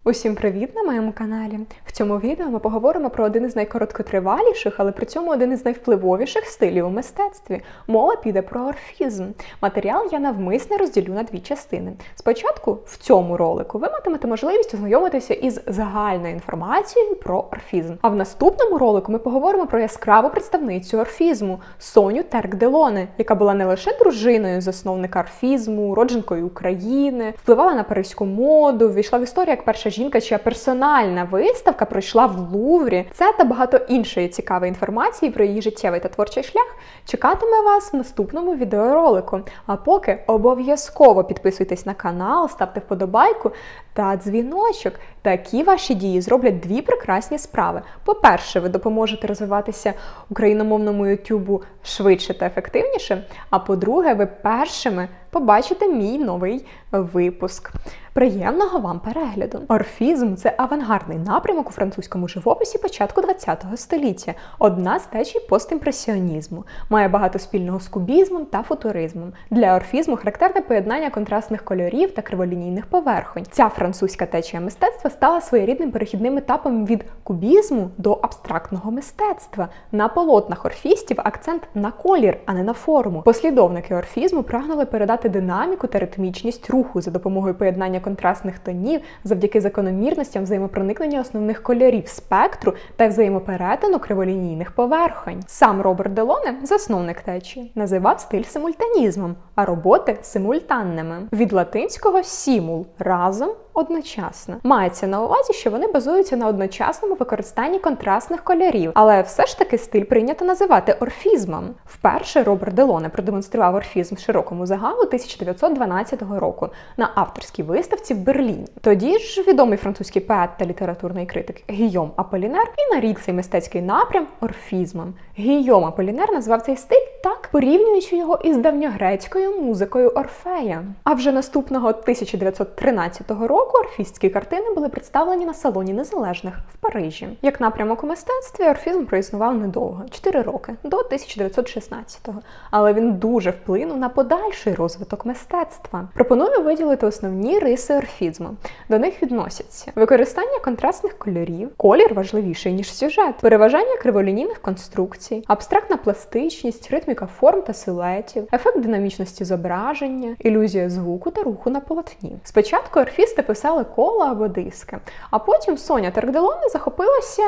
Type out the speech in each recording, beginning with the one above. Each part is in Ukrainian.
Усім привіт на моєму каналі! В цьому відео ми поговоримо про один із найкороткотриваліших, але при цьому один із найвпливовіших стилів у мистецтві. Мова піде про орфізм. Матеріал я навмисне розділю на дві частини. Спочатку, в цьому ролику, ви матимете можливість ознайомитися із загальною інформацією про орфізм. А в наступному ролику ми поговоримо про яскраву представницю орфізму – Соню Терк-Делоне, яка була не лише дружиною засновника орфізму, уродженкою України, впливала на паризьку моду, ввійшла в історію як перша жінка, чия персональна виставка пройшла в Луврі. Це та багато іншої цікавої інформації про її життєвий та творчий шлях чекатиме вас в наступному відеоролику. А поки обов'язково підписуйтесь на канал, ставте вподобайку та дзвіночок. Такі ваші дії зроблять дві прекрасні справи. По-перше, ви допоможете розвиватися україномовному ютубу швидше та ефективніше. А по-друге, ви першими побачите мій новий випуск. Приємного вам перегляду! Орфізм – це авангардний напрямок у французькому живописі початку ХХ століття. Одна з течій постімпресіонізму. Має багато спільного з кубізмом та футуризмом. Для орфізму характерне поєднання контрастних кольорів та криволінійних поверхонь. Ця французька течія мистецтва стала своєрідним перехідним етапом від кубізму до абстрактного мистецтва. На полотнах орфістів акцент на колір, а не на форму. Послідовники орфізму прагнули передати динаміку та ритмічність руху за допомогою поєднання контрастних тонів завдяки закономірностям взаємопроникнення основних кольорів спектру та взаємоперетину криволінійних поверхонь. Сам Роберт Делоне, засновник течії, називав стиль симультанізмом, а роботи – симультанними. Від латинського «сімул» – разом, одночасно. Мається на увазі, що вони базуються на одночасному використанні контрастних кольорів, але все ж таки стиль прийнято називати орфізмом. Вперше Роберт Делоне продемонстрував орфізм широкому загалу 1912 року на авторській виставці в Берліні. Тоді ж відомий французький поет та літературний критик Гійом Аполінер і нарік цей мистецький напрям орфізмом. Гійом Аполінер назвав цей стиль так, порівнюючи його із давньогрецькою музикою Орфея. А вже наступного 1913 року орфістські картини були представлені на Салоні Незалежних в Парижі. Як напрямок у мистецтві орфізм проіснував недовго – 4 роки, до 1916-го. Але він дуже вплинув на подальший розвиток мистецтва. Пропоную виділити основні риси орфізму. До них відносяться використання контрастних кольорів, колір важливіший, ніж сюжет, переважання криволінійних конструкцій, абстрактна пластичність, ритміка форм та силуетів, ефект динамічності зображення, ілюзія звуку та руху на полотні. Спочатку орфісти писали кола або диски, а потім Соня Терк-Делоне захопилася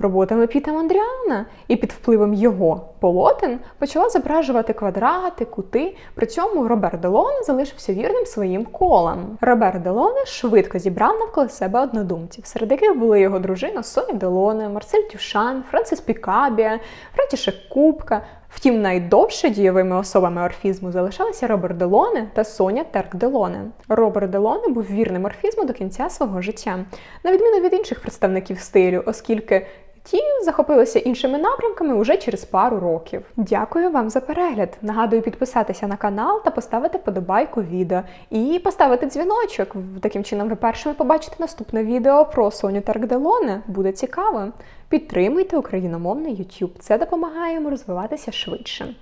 роботами Піта Мондріана і під впливом його полотен почала зображувати квадрати, кути. При цьому Робер Делоне залишився вірним своїм колам. Робер Делоне швидко зібрав навколо себе однодумців, серед яких були його дружина Соня Делоне, Марсель Тюшан, Франсис Пікабія, Франтішек Купка. Втім, найдовше дієвими особами орфізму залишалися Робер Делоне та Соня Терк-Делоне. Робер Делоне був вірним орфізму до кінця свого життя, на відміну від інших представників стилю, оскільки ті захопилися іншими напрямками уже через пару років. Дякую вам за перегляд. Нагадую підписатися на канал та поставити вподобайку відео. І поставити дзвіночок. Таким чином ви першими побачите наступне відео про Соню Терк-Делоне. Буде цікаво. Підтримуйте україномовний YouTube. Це допомагає йому розвиватися швидше.